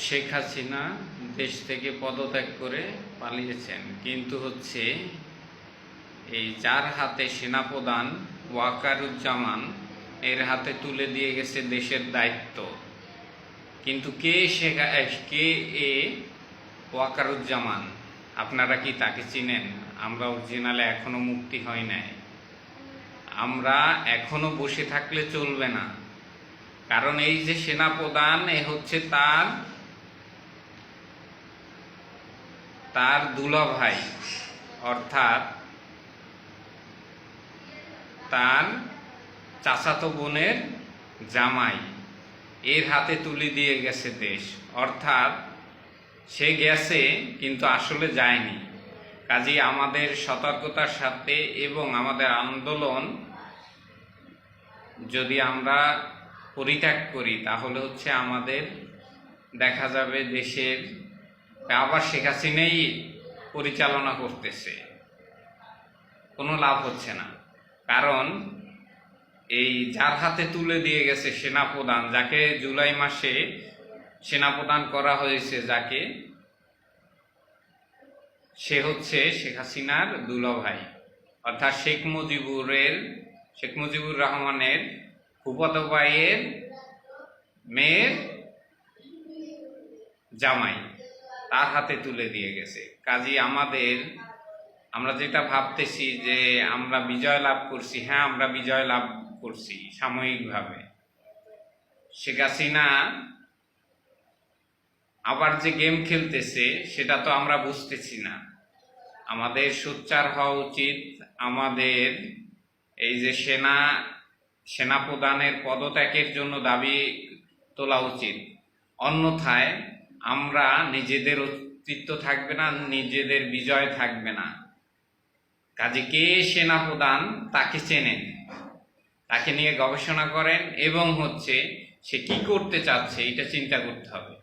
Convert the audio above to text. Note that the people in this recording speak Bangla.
শেখ হাসিনা দেশ থেকে পদত্যাগ করে পালিয়েছেন, কিন্তু এই যার হাতে সেনাপ্রধান ওয়াকারুজ্জামান এর হাতে তুলে দিয়ে গেছে দেশের দায়িত্ব। কিন্তু কে এ ওয়াকারুজ্জামান? আপনারা কি তাকে চিনেন? আমরা অরিজিনালে এখনো মুক্তি হয় নাই। আমরা এখনো বসে থাকলে চলবে না, কারণ এই যে সেনাপ্রধান এ হচ্ছে তার দুলাভাই, অর্থাৎ তার চাচাতো বোনের জামাই, এর হাতে তুলে দিয়ে গেছে দেশ। অর্থাৎ সে গেছে কিন্তু আসলে যায়নি। কাজেই আমাদের সতর্কতার সাথে এবং আমাদের আন্দোলন যদি আমরা পরিত্যাগ করি, তাহলে আমাদের দেখা যাবে দেশের আবার শেখ হাসিনাই পরিচালনা করতেছে, কোনো লাভ হচ্ছে না। কারণ এই যার হাতে তুলে দিয়ে গেছে সেনাপ্রধান, যাকে জুলাই মাসে সেনাপ্রধান করা হয়েছে, যাকে, সে হচ্ছে শেখ হাসিনার দুলাভাই, অর্থাৎ শেখ মুজিবুর রহমানের ফুফাতো ভাইয়ের মেয়ের জামাই, তার হাতে তুলে দিয়ে গেছে। কাজেই আমরা যেটা ভাবতেছি যে আমরা বিজয় লাভ করছি, হ্যাঁ আমরা বিজয় লাভ করছি সাময়িকভাবে। শেখ হাসিনা আবার যে গেম খেলতেছে সেটা তো আমরা বুঝতেছি না। আমাদের সোচ্চার হওয়া উচিত, আমাদের এই যে সেনাপ্রধানের পদত্যাগের জন্য দাবি তোলা উচিত। অন্যথায় আমরা নিজেদের অস্তিত্ব থাকবে না, নিজেদের বিজয় থাকবে না। কাজে কে সেনাপ্রধান তাকে চেনেন, তাকে নিয়ে গবেষণা করেন এবং সে কি করতে চাচ্ছে এটা চিন্তা করতে হবে।